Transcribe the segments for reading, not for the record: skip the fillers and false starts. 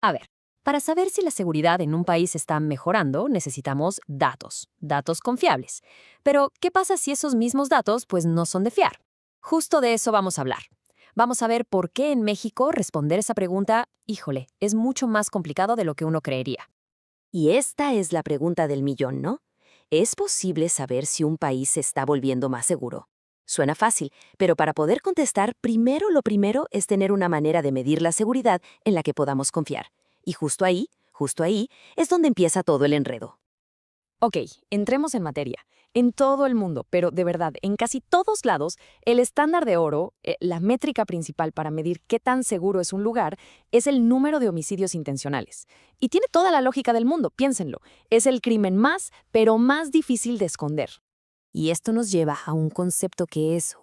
A ver, para saber si la seguridad en un país está mejorando, necesitamos datos confiables. Pero, ¿qué pasa si esos mismos datos pues no son de fiar? Justo de eso vamos a hablar. Vamos a ver por qué en México responder esa pregunta, híjole, es mucho más complicado de lo que uno creería. Y esta es la pregunta del millón, ¿no? ¿Es posible saber si un país se está volviendo más seguro? Suena fácil, pero para poder contestar, lo primero es tener una manera de medir la seguridad en la que podamos confiar. Y justo ahí, es donde empieza todo el enredo. Ok, entremos en materia. En todo el mundo, pero de verdad, en casi todos lados, el estándar de oro, la métrica principal para medir qué tan seguro es un lugar, es el número de homicidios intencionales. Y tiene toda la lógica del mundo, piénsenlo. Es el crimen más, pero más difícil de esconder. Y esto nos lleva a un concepto que es,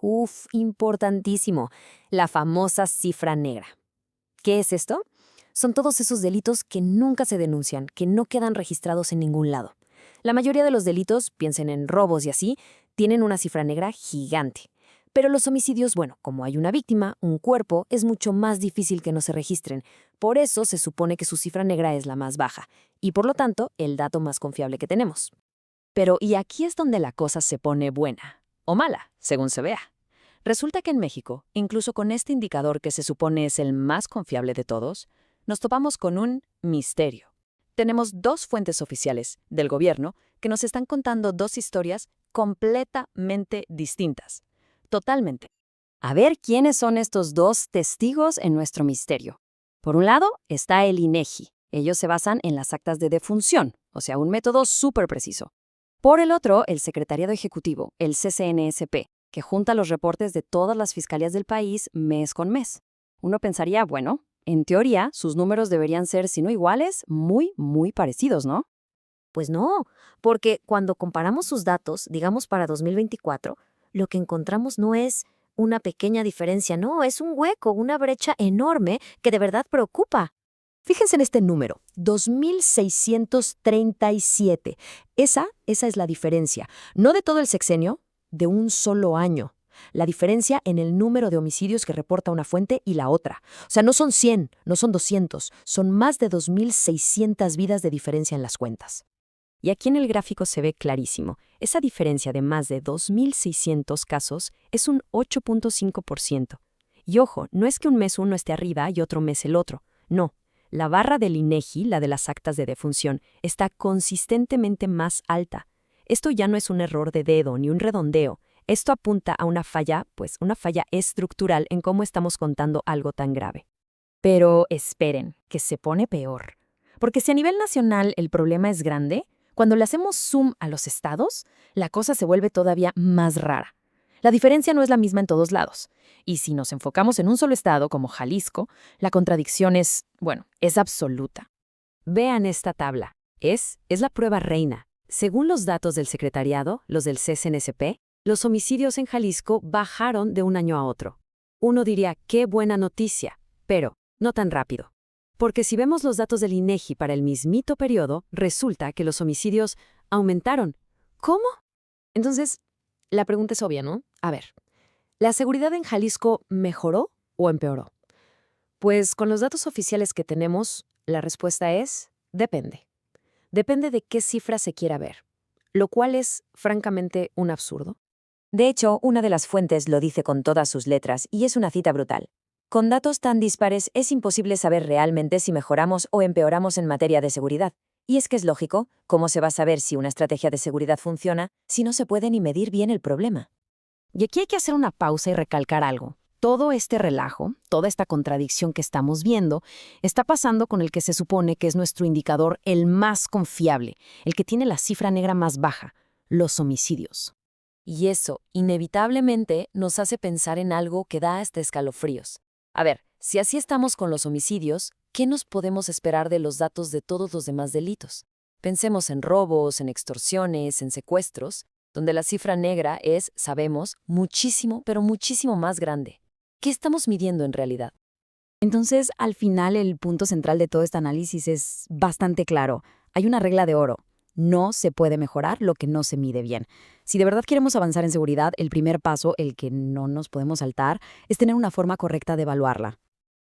importantísimo, la famosa cifra negra. ¿Qué es esto? Son todos esos delitos que nunca se denuncian, que no quedan registrados en ningún lado. La mayoría de los delitos, piensen en robos y así, tienen una cifra negra gigante. Pero los homicidios, bueno, como hay una víctima, un cuerpo, es mucho más difícil que no se registren. Por eso se supone que su cifra negra es la más baja, y por lo tanto, el dato más confiable que tenemos. Pero, y aquí es donde la cosa se pone buena, o mala, según se vea. Resulta que en México, incluso con este indicador que se supone es el más confiable de todos, nos topamos con un misterio. Tenemos dos fuentes oficiales del gobierno que nos están contando dos historias completamente distintas. Totalmente. A ver quiénes son estos dos testigos en nuestro misterio. Por un lado está el INEGI. Ellos se basan en las actas de defunción, o sea, un método súper preciso. Por el otro, el Secretariado Ejecutivo, el CCNSP, que junta los reportes de todas las fiscalías del país mes con mes. Uno pensaría, bueno, en teoría, sus números deberían ser, si no iguales, muy parecidos, ¿no? Pues no, porque cuando comparamos sus datos, digamos para 2024, lo que encontramos no es una pequeña diferencia, no, es un hueco, una brecha enorme que de verdad preocupa. Fíjense en este número, 2.637. Esa es la diferencia, no de todo el sexenio, de un solo año. La diferencia en el número de homicidios que reporta una fuente y la otra. O sea, no son 100, no son 200, son más de 2.600 vidas de diferencia en las cuentas. Y aquí en el gráfico se ve clarísimo. Esa diferencia de más de 2.600 casos es un 8.5%. Y ojo, no es que un mes uno esté arriba y otro mes el otro. No, la barra del INEGI, la de las actas de defunción, está consistentemente más alta. Esto ya no es un error de dedo ni un redondeo. Esto apunta a una falla, pues una falla estructural en cómo estamos contando algo tan grave. Pero esperen, que se pone peor. Porque si a nivel nacional el problema es grande, cuando le hacemos zoom a los estados, la cosa se vuelve todavía más rara. La diferencia no es la misma en todos lados. Y si nos enfocamos en un solo estado, como Jalisco, la contradicción es, bueno, es absoluta. Vean esta tabla. Es la prueba reina. Según los datos del secretariado, los del CCNSP, los homicidios en Jalisco bajaron de un año a otro. Uno diría, qué buena noticia, pero no tan rápido. Porque si vemos los datos del INEGI para el mismito periodo, resulta que los homicidios aumentaron. ¿Cómo? Entonces, la pregunta es obvia, ¿no? A ver, ¿la seguridad en Jalisco mejoró o empeoró? Pues con los datos oficiales que tenemos, la respuesta es depende. Depende de qué cifra se quiera ver, lo cual es, francamente, un absurdo. De hecho, una de las fuentes lo dice con todas sus letras y es una cita brutal. Con datos tan dispares es imposible saber realmente si mejoramos o empeoramos en materia de seguridad. Y es que es lógico, ¿cómo se va a saber si una estrategia de seguridad funciona si no se puede ni medir bien el problema? Y aquí hay que hacer una pausa y recalcar algo. Todo este relajo, toda esta contradicción que estamos viendo, está pasando con el que se supone que es nuestro indicador el más confiable, el que tiene la cifra negra más baja, los homicidios. Y eso, inevitablemente, nos hace pensar en algo que da hasta escalofríos. A ver, si así estamos con los homicidios, ¿qué nos podemos esperar de los datos de todos los demás delitos? Pensemos en robos, en extorsiones, en secuestros, donde la cifra negra es, sabemos, muchísimo, pero muchísimo más grande. ¿Qué estamos midiendo en realidad? Entonces, al final, el punto central de todo este análisis es bastante claro. Hay una regla de oro. No se puede mejorar lo que no se mide bien. Si de verdad queremos avanzar en seguridad, el primer paso, el que no nos podemos saltar, es tener una forma correcta de evaluarla.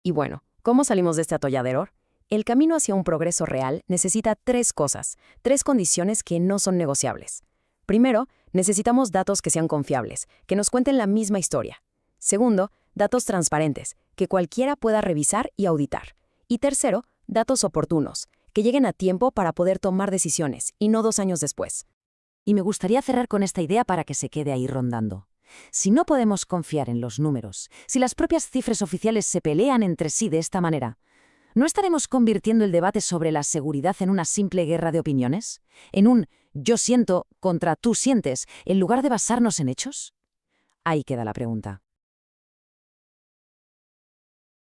Y bueno, ¿cómo salimos de este atolladero? El camino hacia un progreso real necesita tres cosas, tres condiciones que no son negociables. Primero, necesitamos datos que sean confiables, que nos cuenten la misma historia. Segundo, datos transparentes, que cualquiera pueda revisar y auditar. Y tercero, datos oportunos, que lleguen a tiempo para poder tomar decisiones, y no 2 años después. Y me gustaría cerrar con esta idea para que se quede ahí rondando. Si no podemos confiar en los números, si las propias cifras oficiales se pelean entre sí de esta manera, ¿no estaremos convirtiendo el debate sobre la seguridad en una simple guerra de opiniones? ¿En un yo siento contra tú sientes, en lugar de basarnos en hechos? Ahí queda la pregunta.